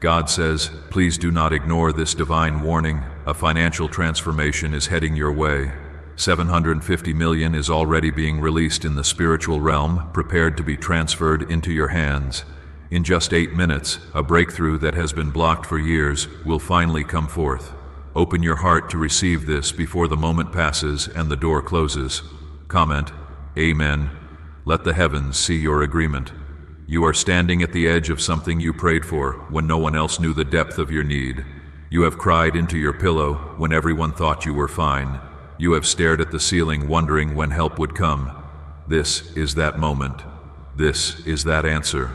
God says, please do not ignore this divine warning. A financial transformation is heading your way. 750 million is already being released in the spiritual realm, prepared to be transferred into your hands. In just 8 minutes, a breakthrough that has been blocked for years will finally come forth. Open your heart to receive this before the moment passes and the door closes. Comment, Amen. Let the heavens see your agreement. You are standing at the edge of something you prayed for when no one else knew the depth of your need. You have cried into your pillow when everyone thought you were fine. You have stared at the ceiling wondering when help would come. This is that moment. This is that answer.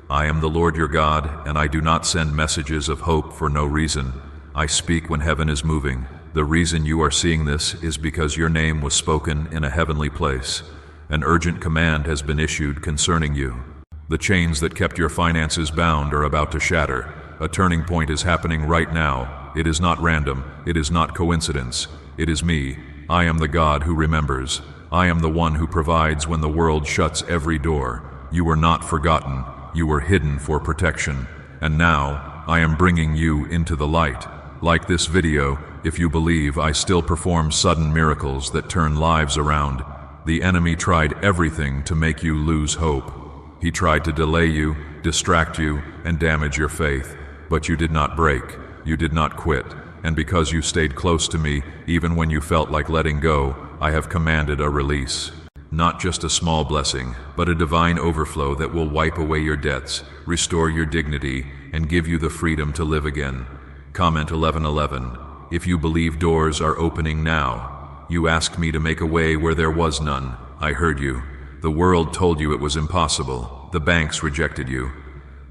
I am the Lord your God, and I do not send messages of hope for no reason. I speak when heaven is moving. The reason you are seeing this is because your name was spoken in a heavenly place. An urgent command has been issued concerning you. The chains that kept your finances bound are about to shatter. A turning point is happening right now. It is not random. It is not coincidence. It is me. I am the God who remembers. I am the one who provides when the world shuts every door. You were not forgotten. You were hidden for protection. And now, I am bringing you into the light. Like this video, if you believe, I still perform sudden miracles that turn lives around. The enemy tried everything to make you lose hope. He tried to delay you, distract you, and damage your faith. But you did not break. You did not quit. And because you stayed close to me, even when you felt like letting go, I have commanded a release. Not just a small blessing, but a divine overflow that will wipe away your debts, restore your dignity, and give you the freedom to live again. Comment 11:11. If you believe doors are opening now. You asked me to make a way where there was none. I heard you. The world told you it was impossible. The banks rejected you.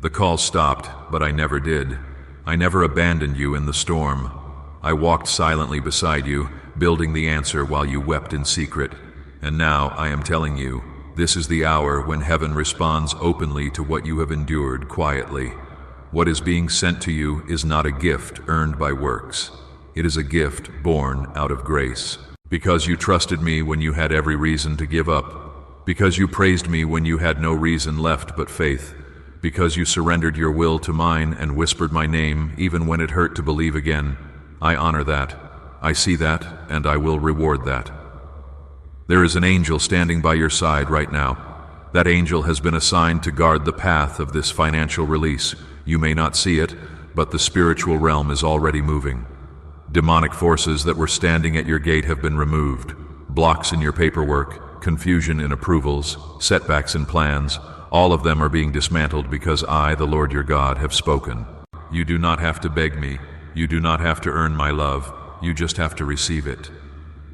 The calls stopped, but I never did. I never abandoned you in the storm. I walked silently beside you, building the answer while you wept in secret. And now I am telling you, this is the hour when heaven responds openly to what you have endured quietly. What is being sent to you is not a gift earned by works. It is a gift born out of grace. Because you trusted me when you had every reason to give up. Because you praised me when you had no reason left but faith. Because you surrendered your will to mine and whispered my name even when it hurt to believe again. I honor that. I see that, and I will reward that. There is an angel standing by your side right now. That angel has been assigned to guard the path of this financial release. You may not see it, but the spiritual realm is already moving. Demonic forces that were standing at your gate have been removed. Blocks in your paperwork, confusion in approvals, setbacks in plans, all of them are being dismantled because I, the Lord your God, have spoken. You do not have to beg me. You do not have to earn my love. You just have to receive it.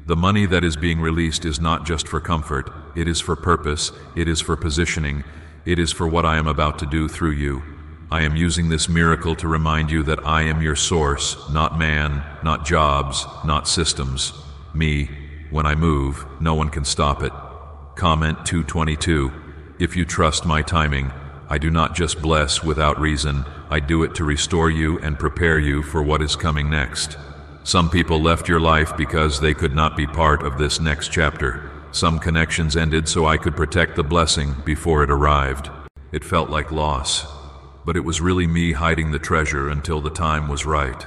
The money that is being released is not just for comfort. It is for purpose. It is for positioning. It is for what I am about to do through you. I am using this miracle to remind you that I am your source, not man, not jobs, not systems. Me. When I move, no one can stop it. Comment 222. If you trust my timing, I do not just bless without reason. I do it to restore you and prepare you for what is coming next. Some people left your life because they could not be part of this next chapter. Some connections ended so I could protect the blessing before it arrived. It felt like loss, but it was really me hiding the treasure until the time was right.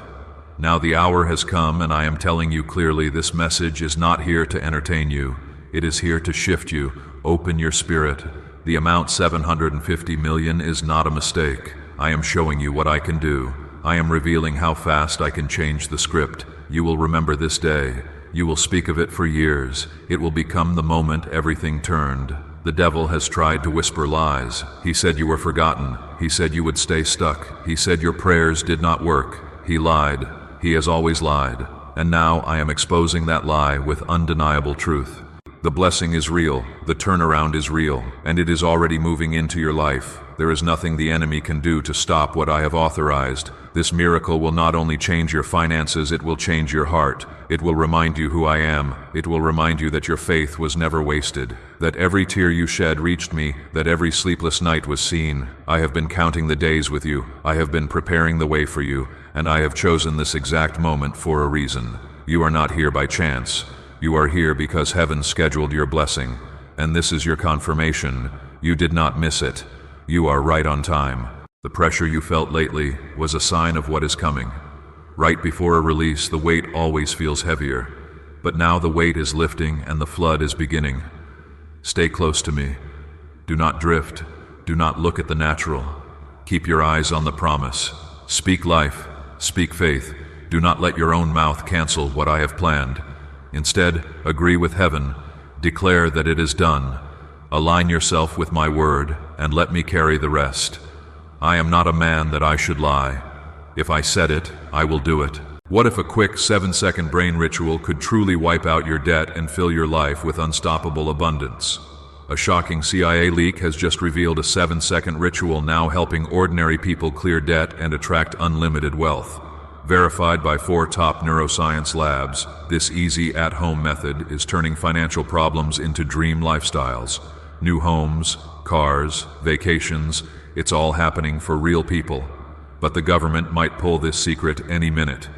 Now the hour has come, and I am telling you clearly, this message is not here to entertain you. It is here to shift you. Open your spirit. The amount 750 million is not a mistake. I am showing you what I can do. I am revealing how fast I can change the script. You will remember this day. You will speak of it for years. It will become the moment everything turned. The devil has tried to whisper lies. He said you were forgotten. He said you would stay stuck. He said your prayers did not work. He lied. He has always lied. And now I am exposing that lie with undeniable truth. The blessing is real. The turnaround is real. And it is already moving into your life. There is nothing the enemy can do to stop what I have authorized. This miracle will not only change your finances, it will change your heart. It will remind you who I am. It will remind you that your faith was never wasted, that every tear you shed reached me, that every sleepless night was seen. I have been counting the days with you. I have been preparing the way for you, and I have chosen this exact moment for a reason. You are not here by chance. You are here because heaven scheduled your blessing, and this is your confirmation. You did not miss it. You are right on time. The pressure you felt lately was a sign of what is coming. Right before a release, the weight always feels heavier, but now the weight is lifting and the flood is beginning. Stay close to me. Do not drift. Do not look at the natural. Keep your eyes on the promise. Speak life. Speak faith. Do not let your own mouth cancel what I have planned. Instead, agree with heaven. Declare that it is done. Align yourself with my word, and let me carry the rest. I am not a man that I should lie. If I said it, I will do it. What if a quick 7-second brain ritual could truly wipe out your debt and fill your life with unstoppable abundance? A shocking CIA leak has just revealed a 7-second ritual now helping ordinary people clear debt and attract unlimited wealth. Verified by 4 top neuroscience labs, this easy at-home method is turning financial problems into dream lifestyles. New homes, cars, vacations, it's all happening for real people. But the government might pull this secret any minute.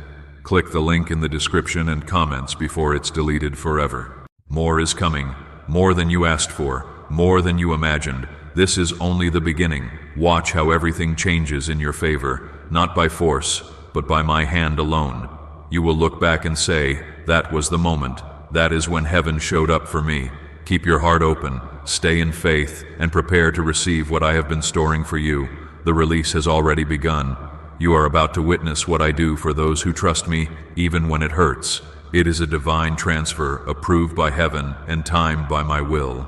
Click the link in the description and comments before it's deleted forever. More is coming, more than you asked for, more than you imagined. This is only the beginning. Watch how everything changes in your favor, not by force, but by my hand alone. You will look back and say, that was the moment. That is when heaven showed up for me. Keep your heart open, stay in faith, and prepare to receive what I have been storing for you. The release has already begun. You are about to witness what I do for those who trust me, even when it hurts. It is a divine transfer, approved by heaven and timed by my will.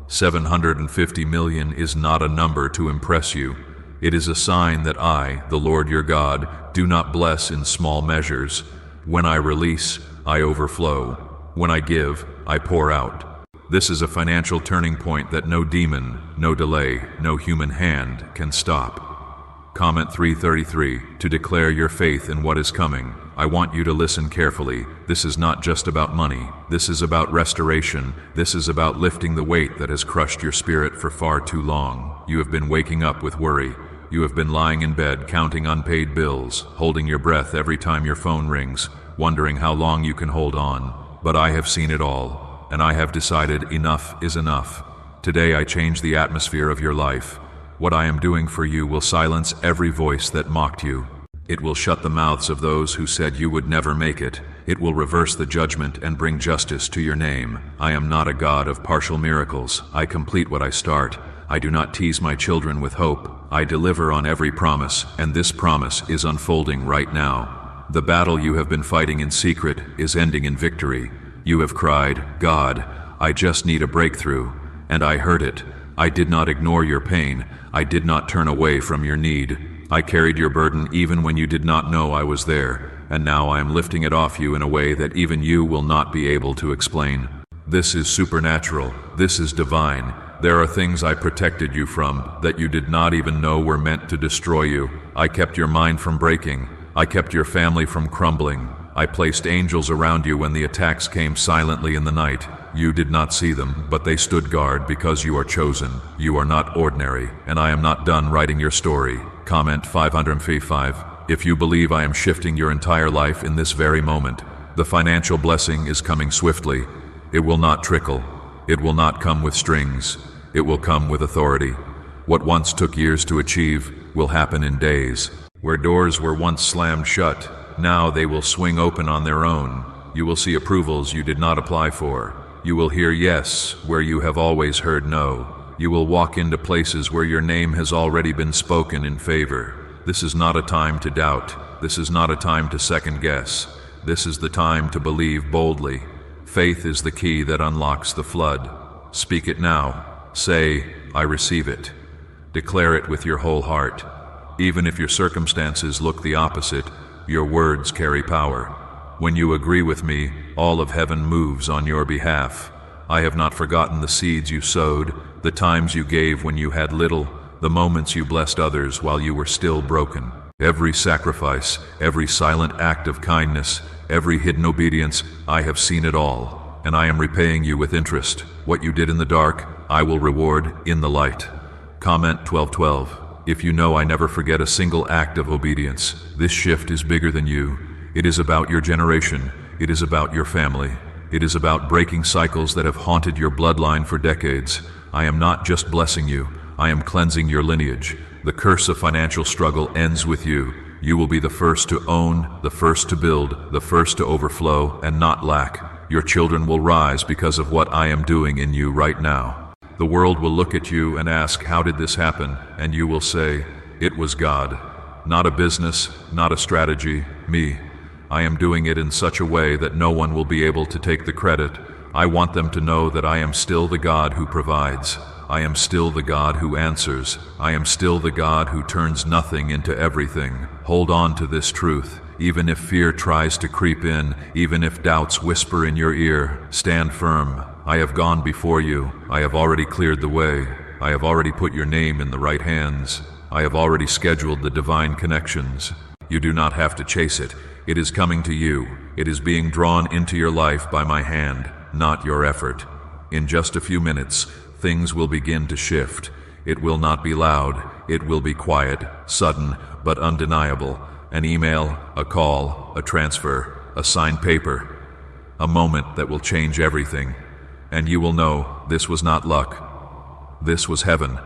750 million is not a number to impress you. It is a sign that I, the Lord your God, do not bless in small measures. When I release, I overflow. When I give, I pour out. This is a financial turning point that no demon, no delay, no human hand can stop. Comment 333 to declare your faith in what is coming. I want you to listen carefully. This is not just about money. This is about restoration. This is about lifting the weight that has crushed your spirit for far too long. You have been waking up with worry. You have been lying in bed counting unpaid bills, holding your breath every time your phone rings, wondering how long you can hold on. But I have seen it all, and I have decided enough is enough. Today I change the atmosphere of your life. What I am doing for you will silence every voice that mocked you. It will shut the mouths of those who said you would never make it. It will reverse the judgment and bring justice to your name. I am not a God of partial miracles. I complete what I start. I do not tease my children with hope. I deliver on every promise, and this promise is unfolding right now. The battle you have been fighting in secret is ending in victory. You have cried, God, I just need a breakthrough. And I heard it. I did not ignore your pain. I did not turn away from your need. I carried your burden even when you did not know I was there, and now I am lifting it off you in a way that even you will not be able to explain. This is supernatural. This is divine. There are things I protected you from that you did not even know were meant to destroy you. I kept your mind from breaking. I kept your family from crumbling. I placed angels around you when the attacks came silently in the night. You did not see them, but they stood guard because you are chosen. You are not ordinary, and I am not done writing your story. Comment 555. If you believe I am shifting your entire life in this very moment, the financial blessing is coming swiftly. It will not trickle. It will not come with strings. It will come with authority. What once took years to achieve will happen in days. Where doors were once slammed shut, now they will swing open on their own. You will see approvals you did not apply for. You will hear yes where you have always heard no. You will walk into places where your name has already been spoken in favor. This is not a time to doubt. This is not a time to second guess. This is the time to believe boldly. Faith is the key that unlocks the flood. Speak it now. Say, I receive it. Declare it with your whole heart. Even if your circumstances look the opposite, your words carry power. When you agree with me, all of heaven moves on your behalf. I have not forgotten the seeds you sowed, the times you gave when you had little, the moments you blessed others while you were still broken. Every sacrifice, every silent act of kindness, every hidden obedience, I have seen it all, and I am repaying you with interest. What you did in the dark, I will reward in the light. Comment 1212. If you know I never forget a single act of obedience, this shift is bigger than you. It is about your generation. It is about your family. It is about breaking cycles that have haunted your bloodline for decades. I am not just blessing you. I am cleansing your lineage. The curse of financial struggle ends with you. You will be the first to own, the first to build, the first to overflow and not lack. Your children will rise because of what I am doing in you right now. The world will look at you and ask, how did this happen? And you will say, it was God. Not a business, not a strategy, me. I am doing it in such a way that no one will be able to take the credit. I want them to know that I am still the God who provides. I am still the God who answers. I am still the God who turns nothing into everything. Hold on to this truth. Even if fear tries to creep in, even if doubts whisper in your ear, stand firm. I have gone before you. I have already cleared the way. I have already put your name in the right hands. I have already scheduled the divine connections. You do not have to chase it. It is coming to you. It is being drawn into your life by my hand, not your effort. In just a few minutes, things will begin to shift. It will not be loud. It will be quiet, sudden, but undeniable. An email, a call, a transfer, a signed paper. A moment that will change everything. And you will know this was not luck. This was heaven.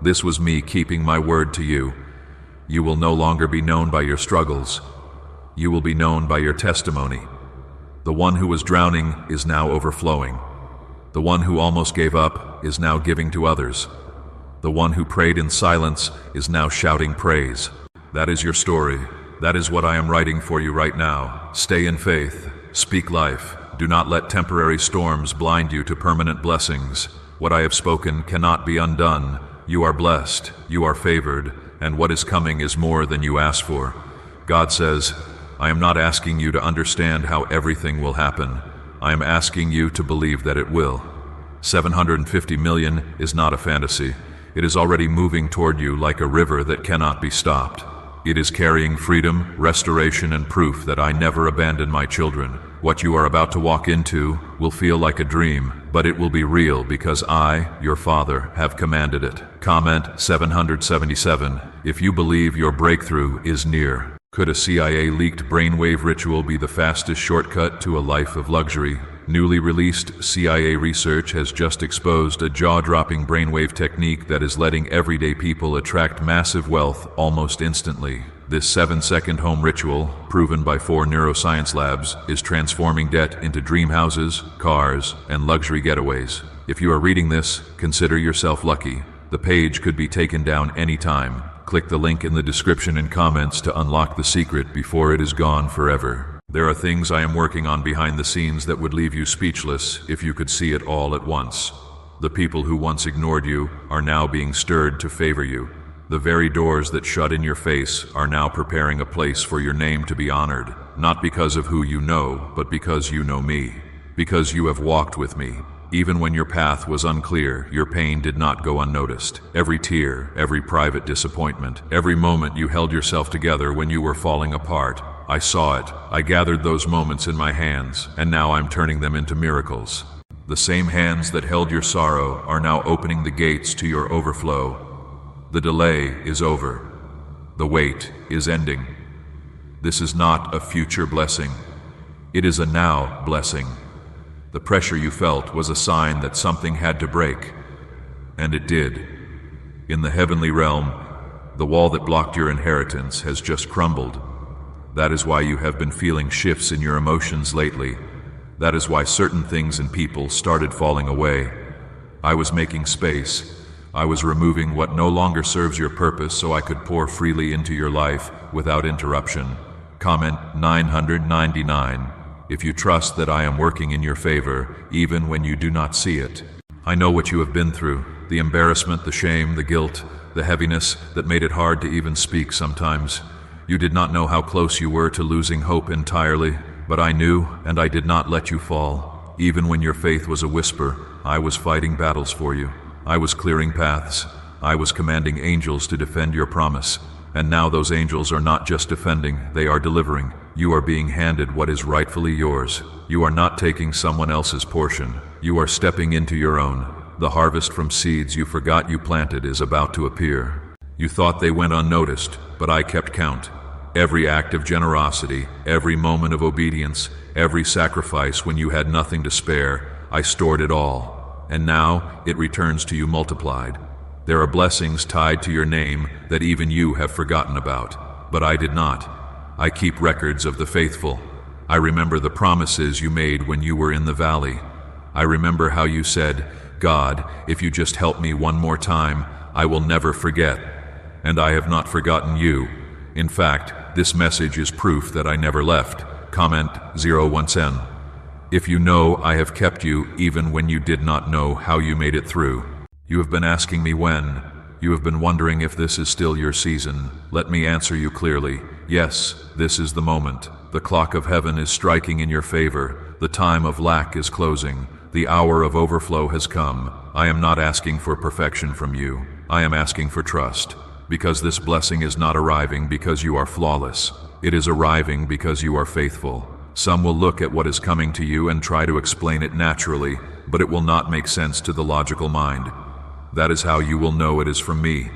This was me keeping my word to you. You will no longer be known by your struggles. You will be known by your testimony. The one who was drowning is now overflowing. The one who almost gave up is now giving to others. The one who prayed in silence is now shouting praise. That is your story. That is what I am writing for you right now. Stay in faith. Speak life. Do not let temporary storms blind you to permanent blessings. What I have spoken cannot be undone. You are blessed. You are favored. And what is coming is more than you asked for. God says, I am not asking you to understand how everything will happen. I am asking you to believe that it will. 750 million is not a fantasy. It is already moving toward you like a river that cannot be stopped. It is carrying freedom, restoration, and proof that I never abandon my children. What you are about to walk into will feel like a dream, but it will be real because I, your Father, have commanded it. Comment 777 if you believe your breakthrough is near. Could a CIA-leaked brainwave ritual be the fastest shortcut to a life of luxury? Newly released CIA research has just exposed a jaw-dropping brainwave technique that is letting everyday people attract massive wealth almost instantly. This 7-second home ritual, proven by 4 neuroscience labs, is transforming debt into dream houses, cars, and luxury getaways. If you are reading this, consider yourself lucky. The page could be taken down anytime. Click the link in the description and comments to unlock the secret before it is gone forever. There are things I am working on behind the scenes that would leave you speechless if you could see it all at once. The people who once ignored you are now being stirred to favor you. The very doors that shut in your face are now preparing a place for your name to be honored, not because of who you know, but because you know me. Because you have walked with me. Even when your path was unclear, your pain did not go unnoticed. Every tear, every private disappointment, every moment you held yourself together when you were falling apart, I saw it. I gathered those moments in my hands, and now I'm turning them into miracles. The same hands that held your sorrow are now opening the gates to your overflow. The delay is over. The wait is ending. This is not a future blessing. It is a now blessing. The pressure you felt was a sign that something had to break. And it did. In the heavenly realm, the wall that blocked your inheritance has just crumbled. That is why you have been feeling shifts in your emotions lately. That is why certain things and people started falling away. I was making space. I was removing what no longer serves your purpose so I could pour freely into your life without interruption. Comment 999 if you trust that I am working in your favor, even when you do not see it. I know what you have been through, the embarrassment, the shame, the guilt, the heaviness that made it hard to even speak sometimes. You did not know how close you were to losing hope entirely, but I knew, and I did not let you fall. Even when your faith was a whisper, I was fighting battles for you. I was clearing paths. I was commanding angels to defend your promise. And now those angels are not just defending, they are delivering. You are being handed what is rightfully yours. You are not taking someone else's portion. You are stepping into your own. The harvest from seeds you forgot you planted is about to appear. You thought they went unnoticed, but I kept count. Every act of generosity, every moment of obedience, every sacrifice when you had nothing to spare, I stored it all. And now it returns to you multiplied. There are blessings tied to your name that even you have forgotten about, but I did not. I keep records of the faithful. I remember the promises you made when you were in the valley. I remember how you said, God, if you just help me one more time, I will never forget. And I have not forgotten you. In fact, this message is proof that I never left. Comment 0110. If you know I have kept you even when you did not know how you made it through. You have been asking me when. You have been wondering if this is still your season. Let me answer you clearly. Yes, this is the moment. The clock of heaven is striking in your favor. The time of lack is closing. The hour of overflow has come. I am not asking for perfection from you. I am asking for trust. Because this blessing is not arriving because you are flawless. It is arriving because you are faithful. Some will look at what is coming to you and try to explain it naturally, but it will not make sense to the logical mind. That is how you will know it is from me.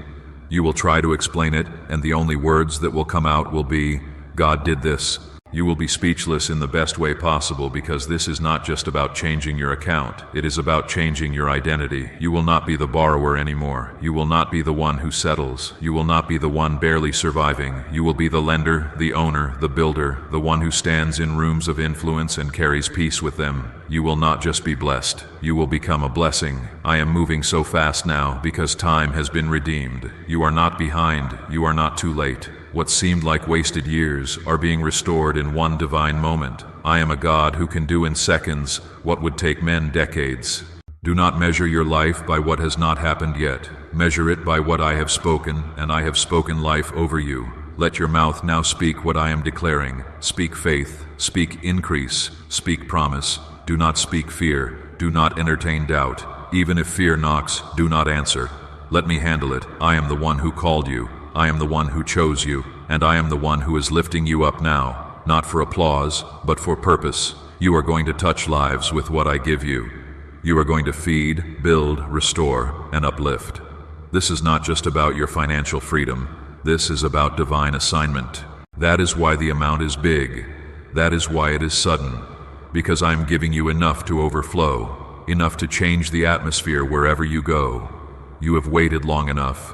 You will try to explain it, and the only words that will come out will be, God did this. You will be speechless in the best way possible because this is not just about changing your account. It is about changing your identity. You will not be the borrower anymore. You will not be the one who settles. You will not be the one barely surviving. You will be the lender, the owner, the builder, the one who stands in rooms of influence and carries peace with them. You will not just be blessed. You will become a blessing. I am moving so fast now because time has been redeemed. You are not behind. You are not too late. What seemed like wasted years are being restored in one divine moment. I am a God who can do in seconds what would take men decades. Do not measure your life by what has not happened yet. Measure it by what I have spoken, and I have spoken life over you. Let your mouth now speak what I am declaring. Speak faith, speak increase, speak promise. Do not speak fear. Do not entertain doubt. Even if fear knocks, do not answer. Let me handle it. I am the one who called you. I am the one who chose you, and I am the one who is lifting you up now, not for applause, but for purpose. You are going to touch lives with what I give you. You are going to feed, build, restore, and uplift. This is not just about your financial freedom. This is about divine assignment. That is why the amount is big. That is why it is sudden. Because I am giving you enough to overflow, enough to change the atmosphere wherever you go. You have waited long enough.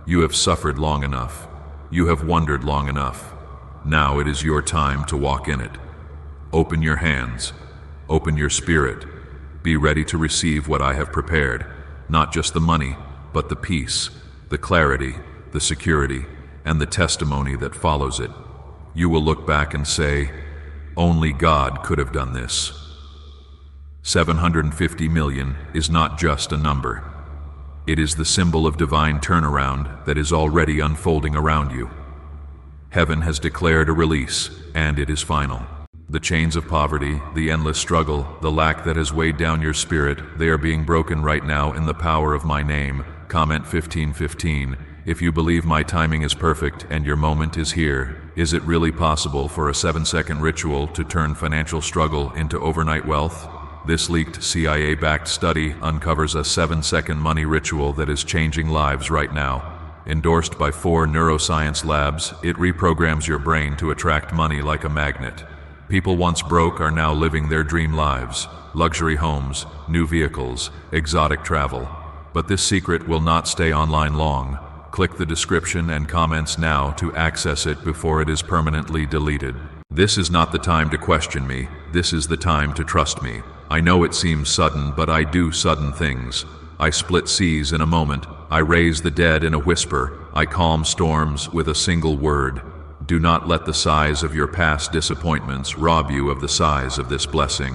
You have suffered long enough. You have wondered long enough. Now it is your time to walk in it. Open your hands. Open your spirit. Be ready to receive what I have prepared. Not just the money, but the peace, the clarity, the security, and the testimony that follows it. You will look back and say, only God could have done this. 750 million is not just a number. It is the symbol of divine turnaround that is already unfolding around you. Heaven has declared a release, and it is final. The chains of poverty, the endless struggle, the lack that has weighed down your spirit, they are being broken right now in the power of my name. Comment 1515. If you believe my timing is perfect and your moment is here, is it really possible for a 7-second ritual to turn financial struggle into overnight wealth? This leaked CIA-backed study uncovers a 7-second money ritual that is changing lives right now. Endorsed by 4 neuroscience labs, it reprograms your brain to attract money like a magnet. People once broke are now living their dream lives. Luxury homes, new vehicles, exotic travel. But this secret will not stay online long. Click the description and comments now to access it before it is permanently deleted. This is not the time to question me. This is the time to trust me. I know it seems sudden, but I do sudden things. I split seas in a moment. I raise the dead in a whisper. I calm storms with a single word. Do not let the size of your past disappointments rob you of the size of this blessing.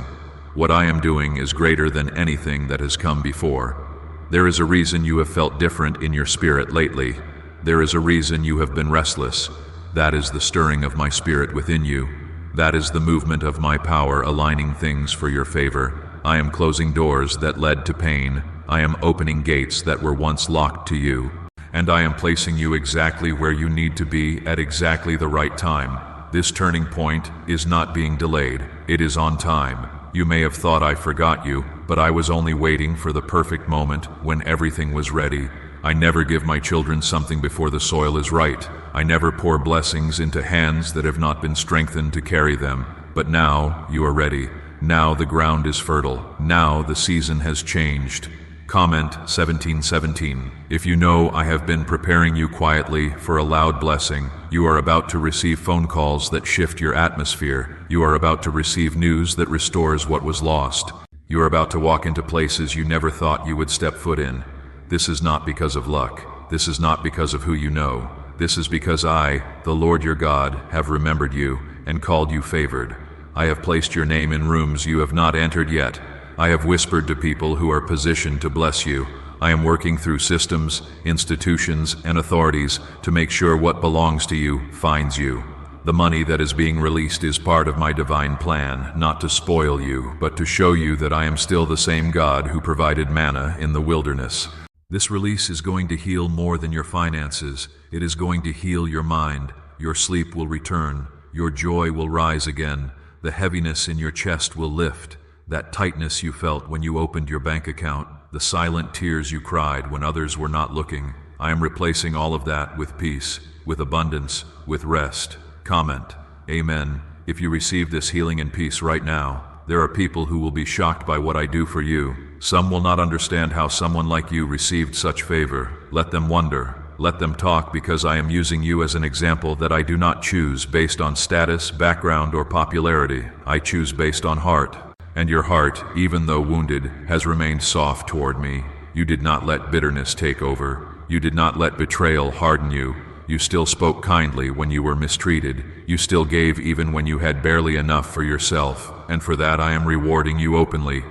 What I am doing is greater than anything that has come before. There is a reason you have felt different in your spirit lately. There is a reason you have been restless. That is the stirring of my spirit within you. That is the movement of my power aligning things for your favor. I am closing doors that led to pain. I am opening gates that were once locked to you. And I am placing you exactly where you need to be at exactly the right time. This turning point is not being delayed. It is on time. You may have thought I forgot you, but I was only waiting for the perfect moment when everything was ready. I never give my children something before the soil is right. I never pour blessings into hands that have not been strengthened to carry them. But now you are ready. Now the ground is fertile. Now the season has changed. Comment 1717. If you know I have been preparing you quietly for a loud blessing, you are about to receive phone calls that shift your atmosphere. You are about to receive news that restores what was lost. You are about to walk into places you never thought you would step foot in. This is not because of luck. This is not because of who you know. This is because I, the Lord your God, have remembered you and called you favored. I have placed your name in rooms you have not entered yet. I have whispered to people who are positioned to bless you. I am working through systems, institutions, and authorities to make sure what belongs to you finds you. The money that is being released is part of my divine plan, not to spoil you, but to show you that I am still the same God who provided manna in the wilderness. This release is going to heal more than your finances. It is going to heal your mind. Your sleep will return. Your joy will rise again. The heaviness in your chest will lift. That tightness you felt when you opened your bank account, the silent tears you cried when others were not looking, I am replacing all of that with peace, with abundance, with rest. Comment, Amen. If you receive this healing and peace right now, there are people who will be shocked by what I do for you. Some will not understand how someone like you received such favor. Let them wonder. Let them talk, because I am using you as an example that I do not choose based on status, background, or popularity. I choose based on heart. And your heart, even though wounded, has remained soft toward me. You did not let bitterness take over. You did not let betrayal harden you. You still spoke kindly when you were mistreated. You still gave even when you had barely enough for yourself. And for that I am rewarding you openly.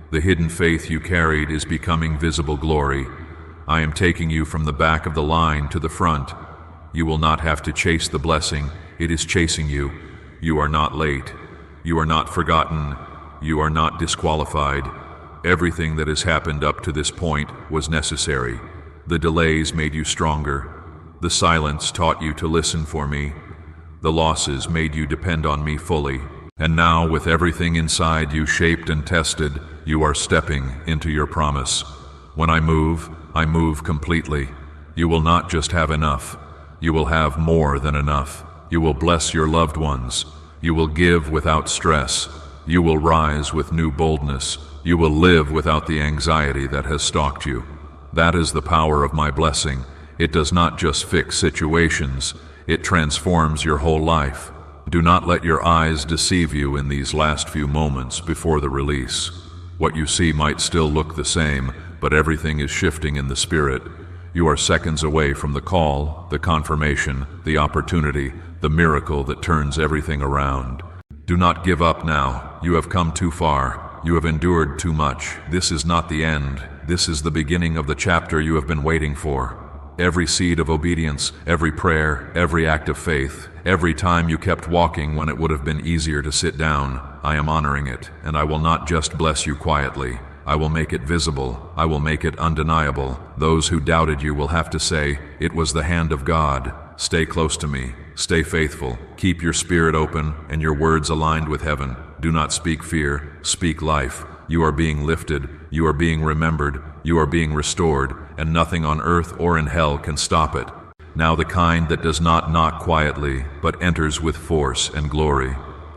The hidden faith you carried is becoming visible glory. I am taking you from the back of the line to the front. You will not have to chase the blessing. It is chasing you. You are not late. You are not forgotten. You are not disqualified. Everything that has happened up to this point was necessary. The delays made you stronger. The silence taught you to listen for me. The losses made you depend on me fully. And now, with everything inside you shaped and tested, you are stepping into your promise. When I move completely. You will not just have enough. You will have more than enough. You will bless your loved ones. You will give without stress. You will rise with new boldness. You will live without the anxiety that has stalked you. That is the power of my blessing. It does not just fix situations. It transforms your whole life. Do not let your eyes deceive you in these last few moments before the release. What you see might still look the same, but everything is shifting in the spirit. You are seconds away from the call, the confirmation, the opportunity, the miracle that turns everything around. Do not give up now. You have come too far. You have endured too much. This is not the end. This is the beginning of the chapter you have been waiting for. Every seed of obedience, every prayer, every act of faith, every time you kept walking when it would have been easier to sit down, I am honoring it, and I will not just bless you quietly. I will make it visible. I will make it undeniable. Those who doubted you will have to say, "It was the hand of God." Stay close to me. Stay faithful. Keep your spirit open and your words aligned with heaven. Do not speak fear. Speak life. You are being lifted. You are being remembered. You are being restored, and nothing on earth or in hell can stop it. Now the kind that does not knock quietly, but enters with force and glory.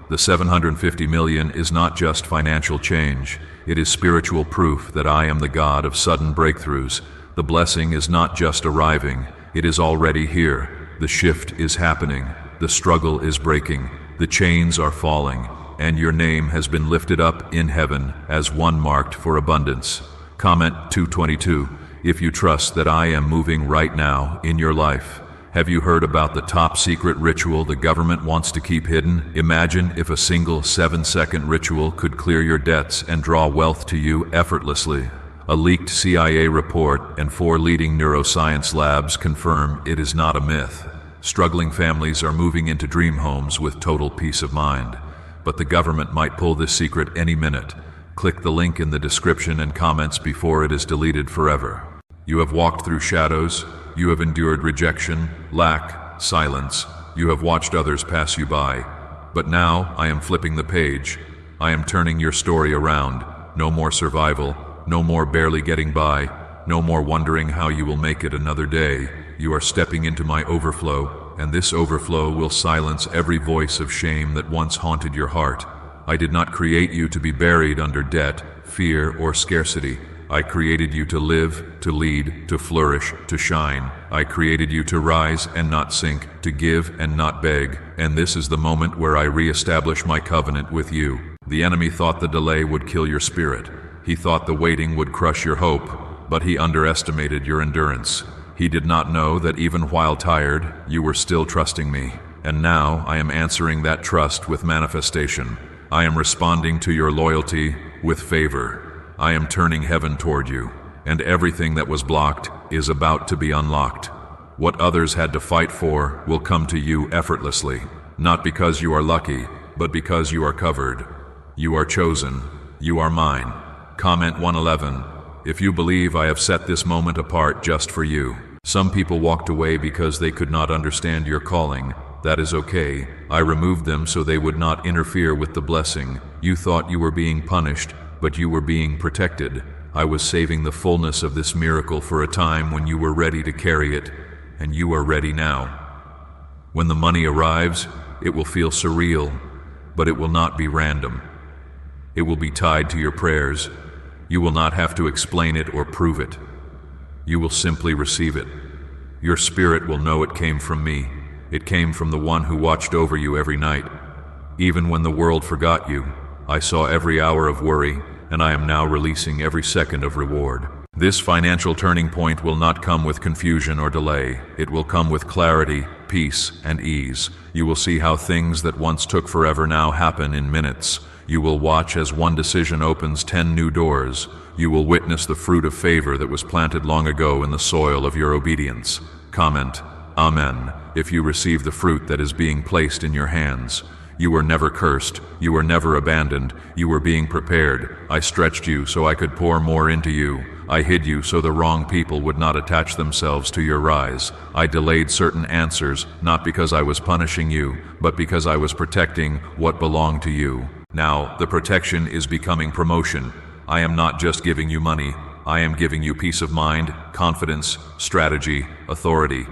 The 750 million is not just financial change. It is spiritual proof that I am the God of sudden breakthroughs. The blessing is not just arriving. It is already here. The shift is happening. The struggle is breaking. The chains are falling. And your name has been lifted up in heaven as one marked for abundance. Comment 222. If you trust that I am moving right now in your life. Have you heard about the top secret ritual the government wants to keep hidden? Imagine if a single 7-second ritual could clear your debts and draw wealth to you effortlessly. A leaked CIA report and 4 leading neuroscience labs confirm it is not a myth. Struggling families are moving into dream homes with total peace of mind. But the government might pull this secret any minute. Click the link in the description and comments before it is deleted forever. You have walked through shadows. You have endured rejection, lack, silence. You have watched others pass you by. But now I am flipping the page. I am turning your story around. No more survival. No more barely getting by. No more wondering how you will make it another day. You are stepping into my overflow, and this overflow will silence every voice of shame that once haunted your heart. I did not create you to be buried under debt, fear, or scarcity. I created you to live, to lead, to flourish, to shine. I created you to rise and not sink, to give and not beg. And this is the moment where I re-establish my covenant with you. The enemy thought the delay would kill your spirit. He thought the waiting would crush your hope, but he underestimated your endurance. He did not know that even while tired, you were still trusting me. And now I am answering that trust with manifestation. I am responding to your loyalty with favor. I am turning heaven toward you, and everything that was blocked is about to be unlocked. What others had to fight for will come to you effortlessly, not because you are lucky, but because you are covered. You are chosen. You are mine. Comment 111. If you believe I have set this moment apart just for you. Some people walked away because they could not understand your calling. That is okay. I removed them so they would not interfere with the blessing. You thought you were being punished, but you were being protected. I was saving the fullness of this miracle for a time when you were ready to carry it, and you are ready now. When the money arrives, it will feel surreal, but it will not be random. It will be tied to your prayers. You will not have to explain it or prove it. You will simply receive it. Your spirit will know it came from me. It came from the one who watched over you every night. Even when the world forgot you, I saw every hour of worry, and I am now releasing every second of reward. This financial turning point will not come with confusion or delay. It will come with clarity, peace, and ease. You will see how things that once took forever now happen in minutes. You will watch as one decision opens 10 new doors. You will witness the fruit of favor that was planted long ago in the soil of your obedience. Comment, Amen, if you receive the fruit that is being placed in your hands. You were never cursed. You were never abandoned. You were being prepared. I stretched you so I could pour more into you. I hid you so the wrong people would not attach themselves to your rise. I delayed certain answers, not because I was punishing you, but because I was protecting what belonged to you. Now, the protection is becoming promotion. I am not just giving you money. I am giving you peace of mind, confidence, strategy, authority.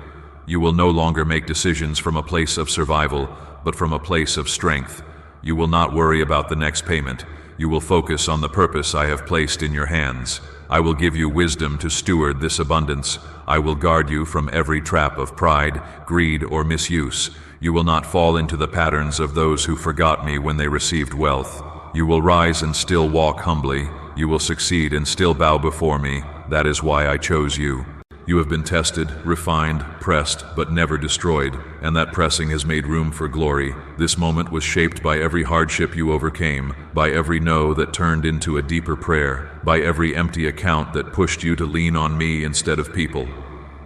You will no longer make decisions from a place of survival, but from a place of strength. You will not worry about the next payment. You will focus on the purpose I have placed in your hands. I will give you wisdom to steward this abundance. I will guard you from every trap of pride, greed, or misuse. You will not fall into the patterns of those who forgot me when they received wealth. You will rise and still walk humbly. You will succeed and still bow before me. That is why I chose you. You have been tested, refined, pressed, but never destroyed, and that pressing has made room for glory. This moment was shaped by every hardship you overcame, by every no that turned into a deeper prayer, by every empty account that pushed you to lean on me instead of people.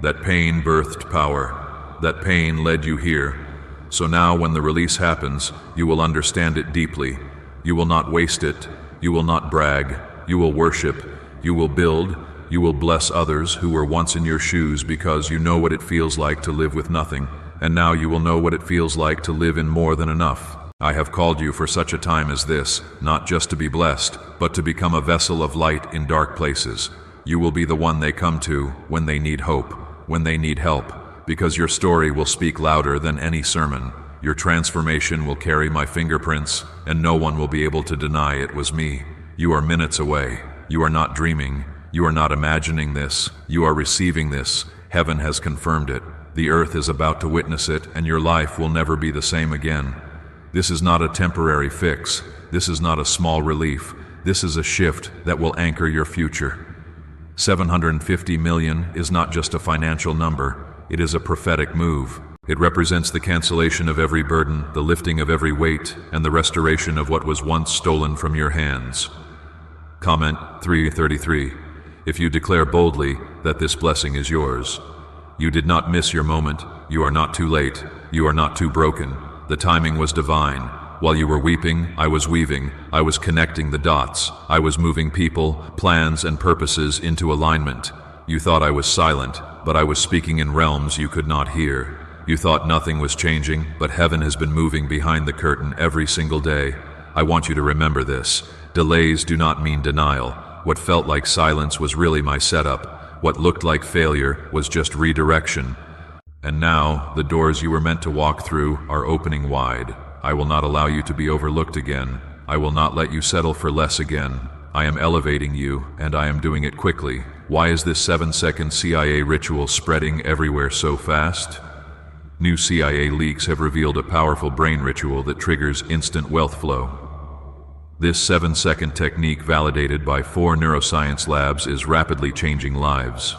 That pain birthed power. That pain led you here. So now when the release happens, you will understand it deeply. You will not waste it. You will not brag. You will worship. You will build. You will bless others who were once in your shoes because you know what it feels like to live with nothing, and now you will know what it feels like to live in more than enough. I have called you for such a time as this, not just to be blessed, but to become a vessel of light in dark places. You will be the one they come to when they need hope, when they need help, because your story will speak louder than any sermon. Your transformation will carry my fingerprints, and no one will be able to deny it was me. You are minutes away. You are not dreaming. You are not imagining this. You are receiving this. Heaven has confirmed it. The earth is about to witness it, and your life will never be the same again. This is not a temporary fix. This is not a small relief. This is a shift that will anchor your future. 750 million is not just a financial number. It is a prophetic move. It represents the cancellation of every burden, the lifting of every weight, and the restoration of what was once stolen from your hands. Comment 333. If you declare boldly that this blessing is yours. You did not miss your moment. You are not too late. You are not too broken. The timing was divine. While you were weeping, I was weaving. I was connecting the dots. I was moving people, plans, and purposes into alignment. You thought I was silent, but I was speaking in realms you could not hear. You thought nothing was changing, but heaven has been moving behind the curtain every single day. I want you to remember this. Delays do not mean denial. What felt like silence was really my setup. What looked like failure was just redirection. And now, the doors you were meant to walk through are opening wide. I will not allow you to be overlooked again. I will not let you settle for less again. I am elevating you, and I am doing it quickly. Why is this 7-second CIA ritual spreading everywhere so fast? New CIA leaks have revealed a powerful brain ritual that triggers instant wealth flow. This 7-second technique, validated by 4 neuroscience labs, is rapidly changing lives.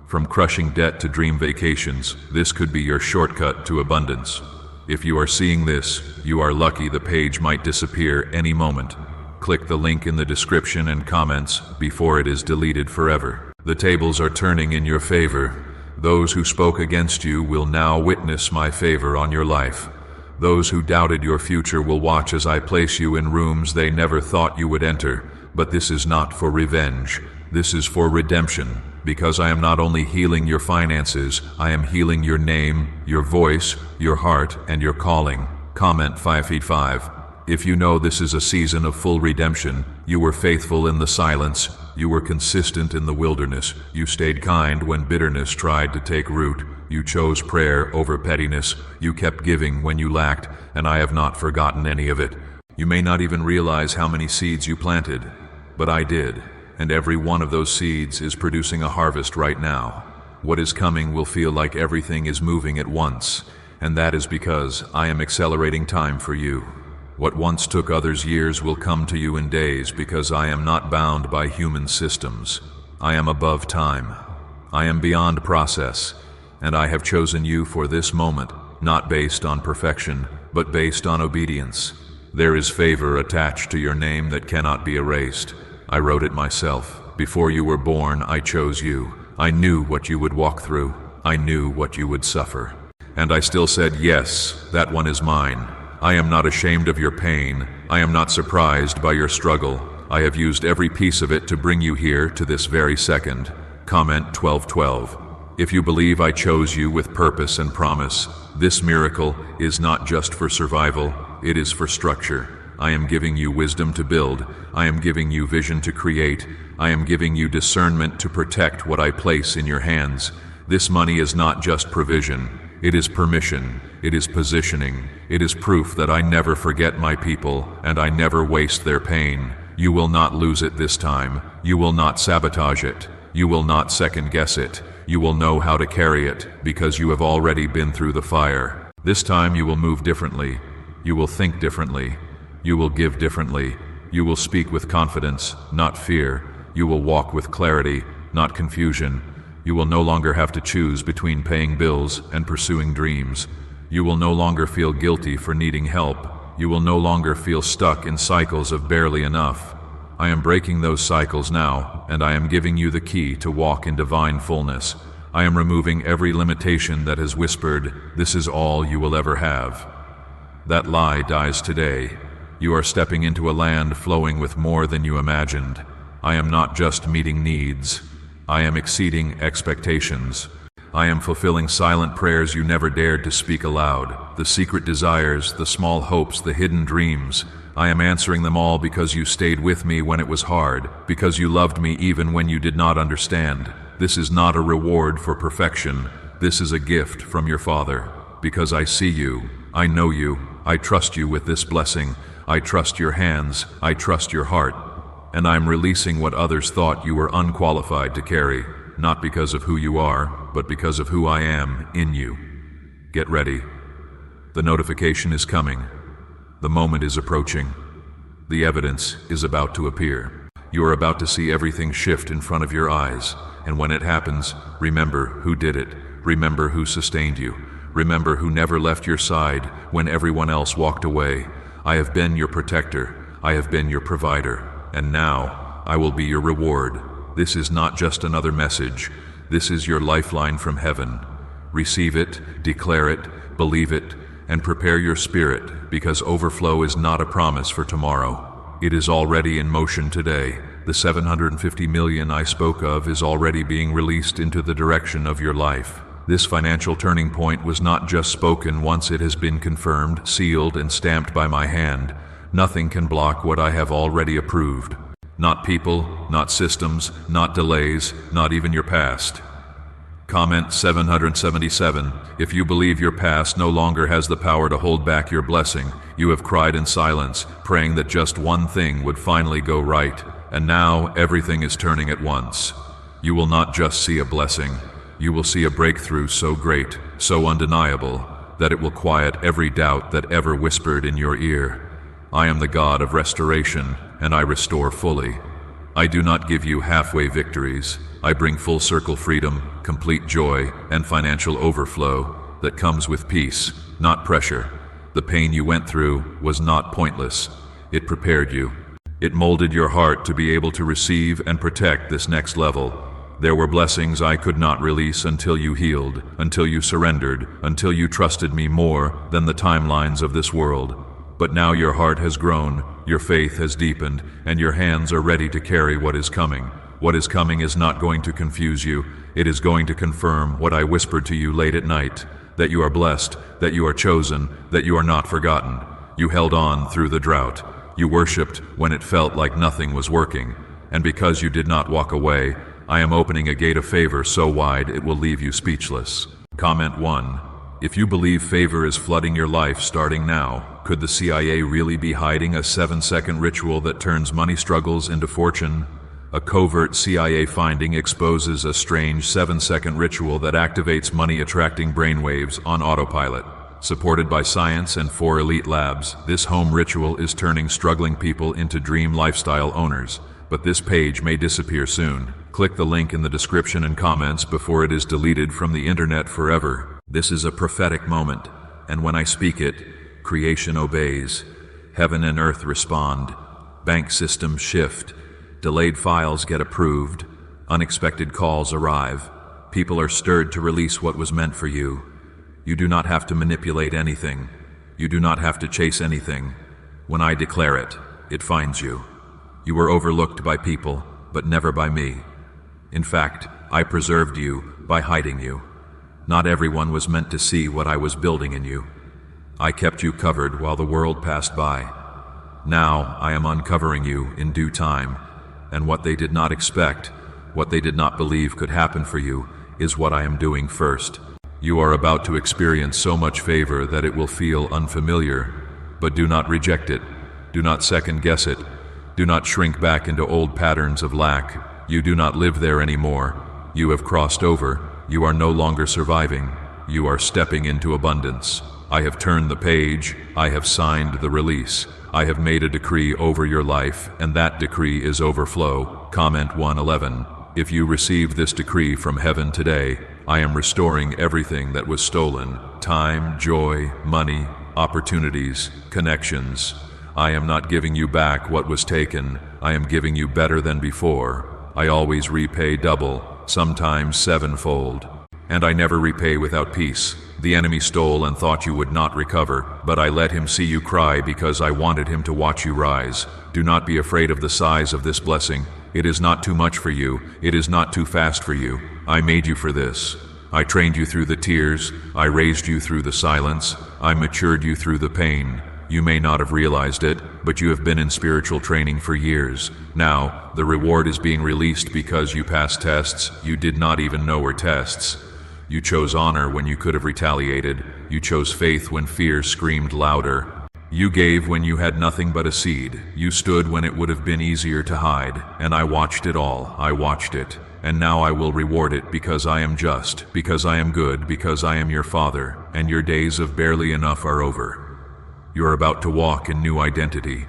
From crushing debt to dream vacations, this could be your shortcut to abundance. If you are seeing this, you are lucky. The page might disappear any moment. Click the link in the description and comments before it is deleted forever. The tables are turning in your favor. Those who spoke against you will now witness my favor on your life. Those who doubted your future will watch as I place you in rooms they never thought you would enter. But this is not for revenge. This is for redemption. Because I am not only healing your finances, I am healing your name, your voice, your heart, and your calling. Comment 5 feet 5. If you know this is a season of full redemption, you were faithful in the silence, you were consistent in the wilderness, you stayed kind when bitterness tried to take root, you chose prayer over pettiness, you kept giving when you lacked, and I have not forgotten any of it. You may not even realize how many seeds you planted, but I did, and every one of those seeds is producing a harvest right now. What is coming will feel like everything is moving at once, and that is because I am accelerating time for you. What once took others years will come to you in days, because I am not bound by human systems. I am above time. I am beyond process, and I have chosen you for this moment, not based on perfection, but based on obedience. There is favor attached to your name that cannot be erased. I wrote it myself. Before you were born, I chose you. I knew what you would walk through. I knew what you would suffer. And I still said, yes, that one is mine. I am not ashamed of your pain. I am not surprised by your struggle. I have used every piece of it to bring you here to this very second. Comment 12:12. If you believe I chose you with purpose and promise, this miracle is not just for survival, it is for structure. I am giving you wisdom to build. I am giving you vision to create. I am giving you discernment to protect what I place in your hands. This money is not just provision. It is permission. It is positioning. It is proof that I never forget my people, and I never waste their pain. You will not lose it this time. You will not sabotage it. You will not second guess it. You will know how to carry it, because you have already been through the fire. This time you will move differently. You will think differently. You will give differently. You will speak with confidence, not fear. You will walk with clarity, not confusion. You will no longer have to choose between paying bills and pursuing dreams. You will no longer feel guilty for needing help. You will no longer feel stuck in cycles of barely enough. I am breaking those cycles now, and I am giving you the key to walk in divine fullness. I am removing every limitation that has whispered, "This is all you will ever have." That lie dies today. You are stepping into a land flowing with more than you imagined. I am not just meeting needs. I am exceeding expectations. I am fulfilling silent prayers you never dared to speak aloud. The secret desires, the small hopes, the hidden dreams. I am answering them all because you stayed with me when it was hard, because you loved me even when you did not understand. This is not a reward for perfection. This is a gift from your Father. Because I see you, I know you, I trust you with this blessing. I trust your hands, I trust your heart. And I am releasing what others thought you were unqualified to carry, not because of who you are, but because of who I am in you. Get ready. The notification is coming. The moment is approaching. The evidence is about to appear. You are about to see everything shift in front of your eyes. And when it happens, remember who did it. Remember who sustained you. Remember who never left your side when everyone else walked away. I have been your protector. I have been your provider. And now, I will be your reward. This is not just another message. This is your lifeline from heaven. Receive it, declare it, believe it, and prepare your spirit, because overflow is not a promise for tomorrow. It is already in motion today. The 750 million I spoke of is already being released into the direction of your life. This financial turning point was not just spoken once it has been confirmed, sealed, and stamped by my hand. Nothing can block what I have already approved. Not people, not systems, not delays, not even your past. Comment 777. If you believe your past no longer has the power to hold back your blessing, you have cried in silence, praying that just one thing would finally go right. and now everything is turning at once. You will not just see a blessing, you will see a breakthrough so great, so undeniable, that it will quiet every doubt that ever whispered in your ear. I am the God of restoration, and I restore fully. I do not give you halfway victories. I bring full circle freedom, complete joy, and financial overflow that comes with peace, not pressure. The pain you went through was not pointless. It prepared you. It molded your heart to be able to receive and protect this next level. There were blessings I could not release until you healed, until you surrendered, until you trusted me more than the timelines of this world. But now your heart has grown, your faith has deepened, and your hands are ready to carry what is coming. What is coming is not going to confuse you. It is going to confirm what I whispered to you late at night, that you are blessed, that you are chosen, that you are not forgotten. You held on through the drought. You worshipped when it felt like nothing was working. And because you did not walk away, I am opening a gate of favor so wide it will leave you speechless. Comment 1. If you believe favor is flooding your life starting now, could the CIA really be hiding a 7-second ritual that turns money struggles into fortune? A covert CIA finding exposes a strange 7-second ritual that activates money-attracting brainwaves on autopilot. Supported by science and 4 elite labs, this home ritual is turning struggling people into dream lifestyle owners. But this page may disappear soon. Click the link in the description and comments before it is deleted from the internet forever. This is a prophetic moment, and when I speak it, creation obeys. Heaven and earth respond. Bank systems shift. Delayed files get approved. Unexpected calls arrive. People are stirred to release what was meant for you. You do not have to manipulate anything. You do not have to chase anything. When I declare it, it finds you. You were overlooked by people, but never by me. In fact, I preserved you by hiding you. Not everyone was meant to see what I was building in you. I kept you covered while the world passed by. Now I am uncovering you in due time, and what they did not expect, what they did not believe could happen for you, is what I am doing first. You are about to experience so much favor that it will feel unfamiliar, but do not reject it. Do not second guess it. Do not shrink back into old patterns of lack. You do not live there anymore. You have crossed over. You are no longer surviving. You are stepping into abundance. I have turned the page. I have signed the release. I have made a decree over your life, and that decree is overflow. Comment 111. If you receive this decree from heaven today, I am restoring everything that was stolen. Time, joy, money, opportunities, connections. I am not giving you back what was taken. I am giving you better than before. I always repay double, sometimes 7-fold. And I never repay without peace. The enemy stole and thought you would not recover, but I let him see you cry because I wanted him to watch you rise. Do not be afraid of the size of this blessing. It is not too much for you. It is not too fast for you. I made you for this. I trained you through the tears. I raised you through the silence. I matured you through the pain. You may not have realized it, but you have been in spiritual training for years. Now, the reward is being released because you passed tests you did not even know were tests. You chose honor when you could have retaliated. You chose faith when fear screamed louder. You gave when you had nothing but a seed. You stood when it would have been easier to hide. And I watched it all. I watched it. And now I will reward it because I am just, because I am good, because I am your Father, and your days of barely enough are over. You are about to walk in new identity.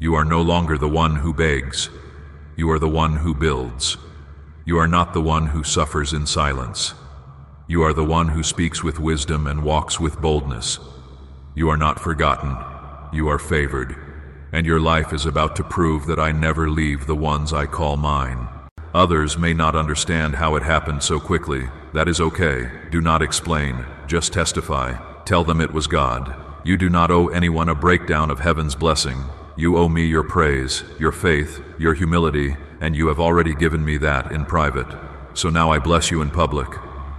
You are no longer the one who begs. You are the one who builds. You are not the one who suffers in silence. You are the one who speaks with wisdom and walks with boldness. You are not forgotten. You are favored. And your life is about to prove that I never leave the ones I call mine. Others may not understand how it happened so quickly. That is okay. Do not explain. Just testify. Tell them it was God. You do not owe anyone a breakdown of heaven's blessing. You owe me your praise, your faith, your humility, and you have already given me that in private. So now I bless you in public.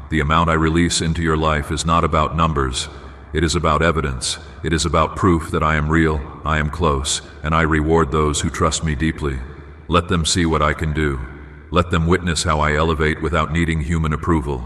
The amount I release into your life is not about numbers. It is about evidence. It is about proof that I am real, I am close, and I reward those who trust me deeply. Let them see what I can do. Let them witness how I elevate without needing human approval.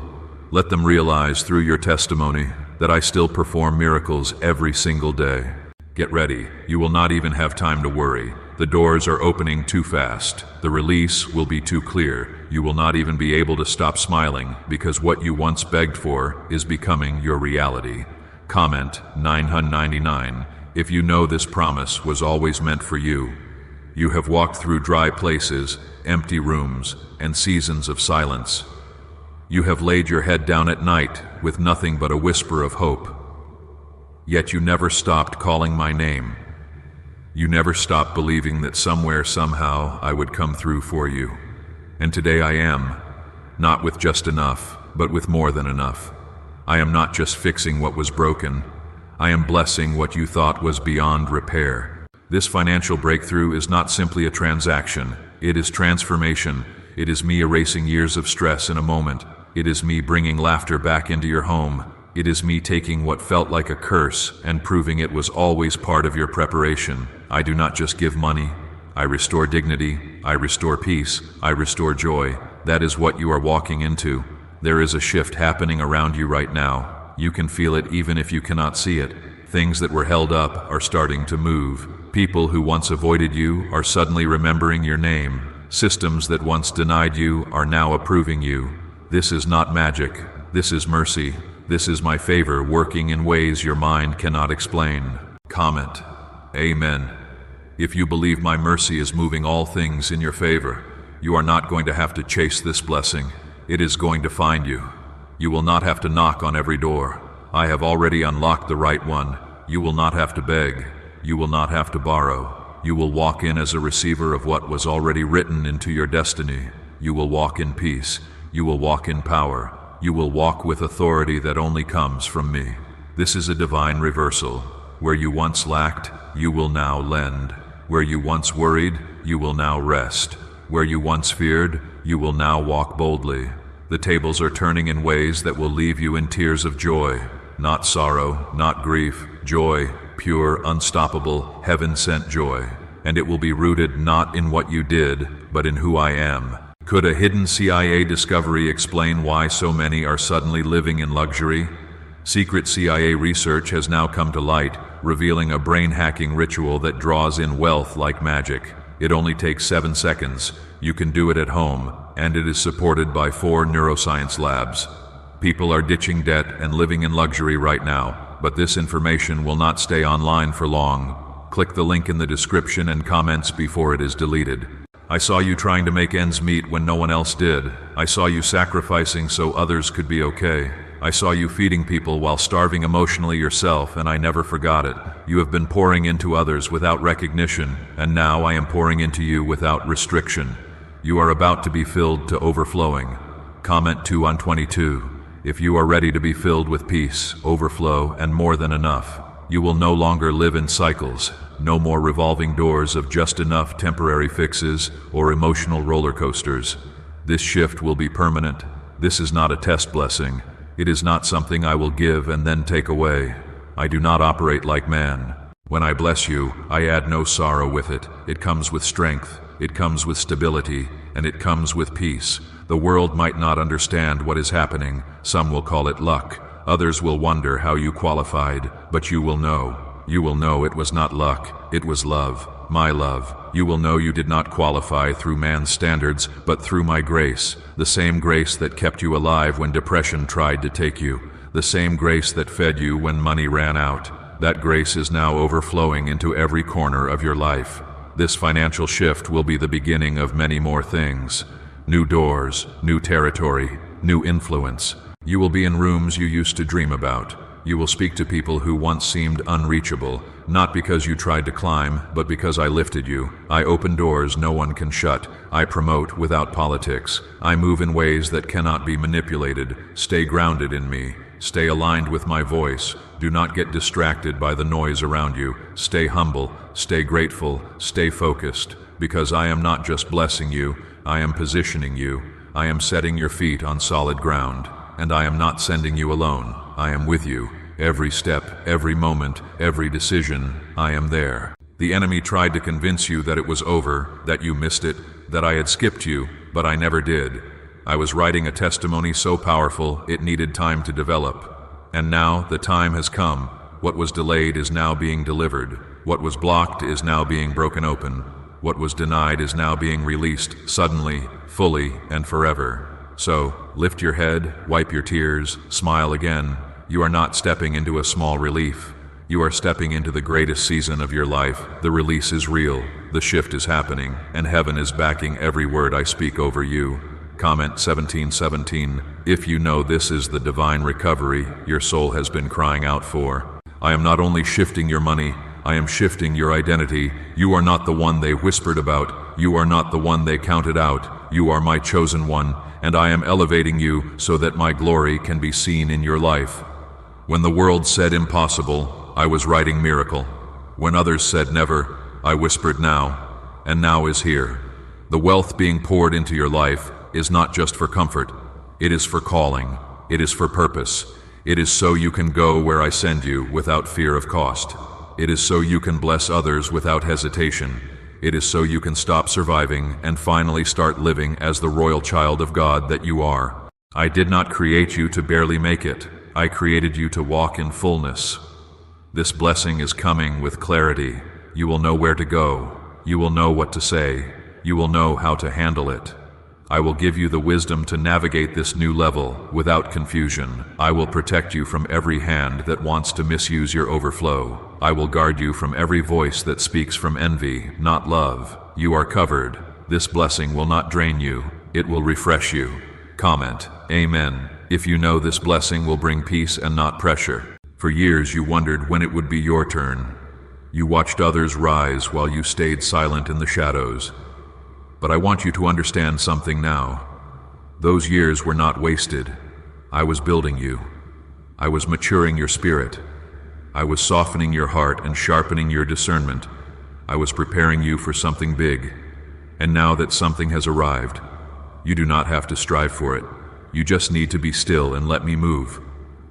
Let them realize through your testimony that I still perform miracles every single day. Get ready. You will not even have time to worry. The doors are opening too fast. The release will be too clear. You will not even be able to stop smiling because what you once begged for is becoming your reality. Comment 999. If you know this promise was always meant for you. You have walked through dry places, empty rooms, and seasons of silence. You have laid your head down at night with nothing but a whisper of hope. Yet you never stopped calling my name. You never stopped believing that somewhere, somehow, I would come through for you. And today I am, not with just enough, but with more than enough. I am not just fixing what was broken. I am blessing what you thought was beyond repair. This financial breakthrough is not simply a transaction. It is transformation. It is me erasing years of stress in a moment. It is me bringing laughter back into your home. It is me taking what felt like a curse and proving it was always part of your preparation. I do not just give money. I restore dignity. I restore peace. I restore joy. That is what you are walking into. There is a shift happening around you right now. You can feel it even if you cannot see it. Things that were held up are starting to move. People who once avoided you are suddenly remembering your name. Systems that once denied you are now approving you. This is not magic. This is mercy. This is my favor working in ways your mind cannot explain. Comment. Amen. If you believe my mercy is moving all things in your favor, you are not going to have to chase this blessing. It is going to find you. You will not have to knock on every door. I have already unlocked the right one. You will not have to beg. You will not have to borrow. You will walk in as a receiver of what was already written into your destiny. You will walk in peace. You will walk in power. You will walk with authority that only comes from me. This is a divine reversal. Where you once lacked, you will now lend. Where you once worried, you will now rest. Where you once feared, you will now walk boldly. The tables are turning in ways that will leave you in tears of joy. Not sorrow, not grief, joy, pure, unstoppable, heaven-sent joy. And it will be rooted not in what you did, but in who I am. Could a hidden CIA discovery explain why so many are suddenly living in luxury? Secret CIA research has now come to light, revealing a brain-hacking ritual that draws in wealth like magic. It only takes 7 seconds. You can do it at home, and it is supported by 4 neuroscience labs. People are ditching debt and living in luxury right now, but this information will not stay online for long. Click the link in the description and comments before it is deleted. I saw you trying to make ends meet when no one else did. I saw you sacrificing so others could be okay. I saw you feeding people while starving emotionally yourself, and I never forgot it. You have been pouring into others without recognition, and now I am pouring into you without restriction. You are about to be filled to overflowing. Comment 2 on 22. If you are ready to be filled with peace, overflow, and more than enough, you will no longer live in cycles. No more revolving doors of just enough temporary fixes or emotional roller coasters. This shift will be permanent. This is not a test blessing. It is not something I will give and then take away. I do not operate like man. When I bless you, I add no sorrow with it. It comes with strength. It comes with stability. And it comes with peace. The world might not understand what is happening. Some will call it luck. Others will wonder how you qualified. But you will know. You will know it was not luck, it was love, my love. You will know you did not qualify through man's standards, but through my grace. The same grace that kept you alive when depression tried to take you. The same grace that fed you when money ran out. That grace is now overflowing into every corner of your life. This financial shift will be the beginning of many more things. New doors, new territory, new influence. You will be in rooms you used to dream about. You will speak to people who once seemed unreachable, not because you tried to climb, but because I lifted you. I open doors no one can shut. I promote without politics. I move in ways that cannot be manipulated. Stay grounded in me. Stay aligned with my voice. Do not get distracted by the noise around you. Stay humble. Stay grateful. Stay focused. Because I am not just blessing you, I am positioning you. I am setting your feet on solid ground. And I am not sending you alone. I am with you. Every step, every moment, every decision, I am there. The enemy tried to convince you that it was over, that you missed it, that I had skipped you, but I never did. I was writing a testimony so powerful it needed time to develop. And now the time has come. What was delayed is now being delivered. What was blocked is now being broken open. What was denied is now being released suddenly, fully, and forever. So, lift your head, wipe your tears, smile again. You are not stepping into a small relief. You are stepping into the greatest season of your life. The release is real, the shift is happening, and heaven is backing every word I speak over you. Comment 1717. If you know this is the divine recovery your soul has been crying out for. I am not only shifting your money, I am shifting your identity. You are not the one they whispered about. You are not the one they counted out. You are my chosen one, and I am elevating you so that my glory can be seen in your life. When the world said impossible, I was writing miracle. When others said never, I whispered now, and now is here. The wealth being poured into your life is not just for comfort. It is for calling. It is for purpose. It is so you can go where I send you without fear of cost. It is so you can bless others without hesitation. It is so you can stop surviving and finally start living as the royal child of God that you are. I did not create you to barely make it. I created you to walk in fullness. This blessing is coming with clarity. You will know where to go. You will know what to say. You will know how to handle it. I will give you the wisdom to navigate this new level without confusion. I will protect you from every hand that wants to misuse your overflow. I will guard you from every voice that speaks from envy, not love. You are covered. This blessing will not drain you. It will refresh you. Comment, Amen, if you know this blessing will bring peace and not pressure. For years you wondered when it would be your turn. You watched others rise while you stayed silent in the shadows. But I want you to understand something now. Those years were not wasted. I was building you. I was maturing your spirit. I was softening your heart and sharpening your discernment. I was preparing you for something big. And now that something has arrived, you do not have to strive for it. You just need to be still and let me move.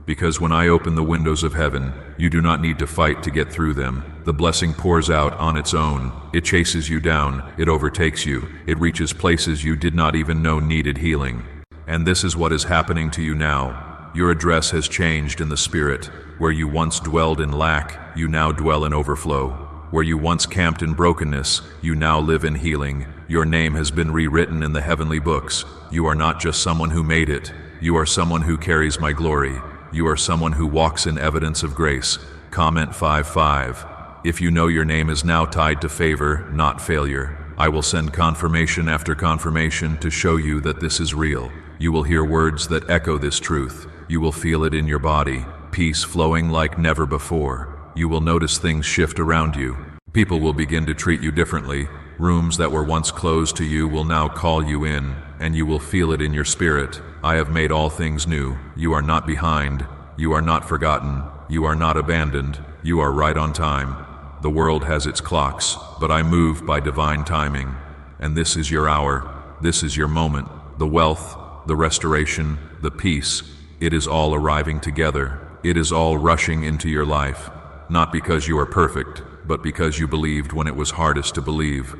Because when I open the windows of heaven, you do not need to fight to get through them. The blessing pours out on its own. It chases you down. It overtakes you. It reaches places you did not even know needed healing. And this is what is happening to you now. Your address has changed in the spirit. Where you once dwelled in lack, you now dwell in overflow. Where you once camped in brokenness, you now live in healing. Your name has been rewritten in the heavenly books. You are not just someone who made it. You are someone who carries my glory. You are someone who walks in evidence of grace. Comment 55. If you know your name is now tied to favor, not failure, I will send confirmation after confirmation to show you that this is real. You will hear words that echo this truth. You will feel it in your body, peace flowing like never before. You will notice things shift around you. People will begin to treat you differently. Rooms that were once closed to you will now call you in, and you will feel it in your spirit. I have made all things new. You are not behind. You are not forgotten. You are not abandoned. You are right on time. The world has its clocks, but I move by divine timing. And this is your hour. This is your moment. The wealth, the restoration, the peace, it is all arriving together. It is all rushing into your life. Not because you are perfect, but because you believed when it was hardest to believe.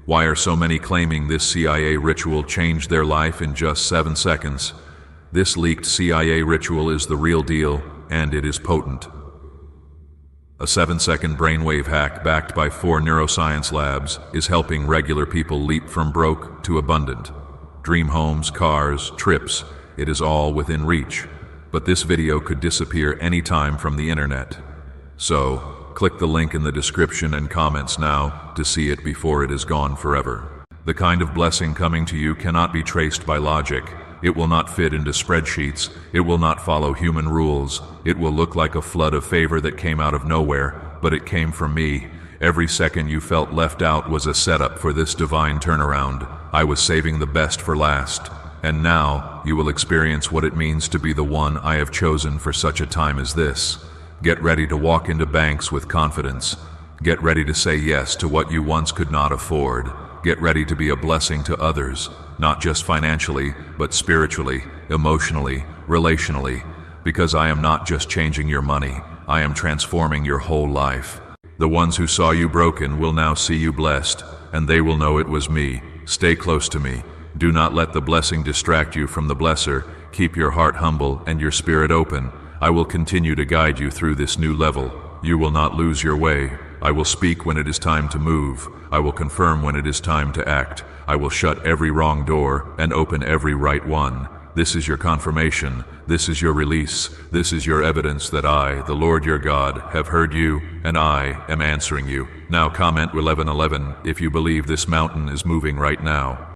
Why are so many claiming this CIA ritual changed their life in just 7 seconds? This leaked CIA ritual is the real deal, and it is potent. A 7-second brainwave hack backed by 4 neuroscience labs is helping regular people leap from broke to abundant. Dream homes, cars, trips, it is all within reach. But this video could disappear anytime from the internet. So, click the link in the description and comments now to see it before it is gone forever. The kind of blessing coming to you cannot be traced by logic. It will not fit into spreadsheets. It will not follow human rules. It will look like a flood of favor that came out of nowhere, but it came from me. Every second you felt left out was a setup for this divine turnaround. I was saving the best for last. And now, you will experience what it means to be the one I have chosen for such a time as this. Get ready to walk into banks with confidence. Get ready to say yes to what you once could not afford. Get ready to be a blessing to others, not just financially, but spiritually, emotionally, relationally. Because I am not just changing your money, I am transforming your whole life. The ones who saw you broken will now see you blessed, and they will know it was me. Stay close to me. Do not let the blessing distract you from the blesser. Keep your heart humble and your spirit open. I will continue to guide you through this new level. You will not lose your way. I will speak when it is time to move. I will confirm when it is time to act. I will shut every wrong door and open every right one. This is your confirmation. This is your release. This is your evidence that I, the Lord your God, have heard you, and I am answering you. Now comment 11:11 if you believe this mountain is moving right now.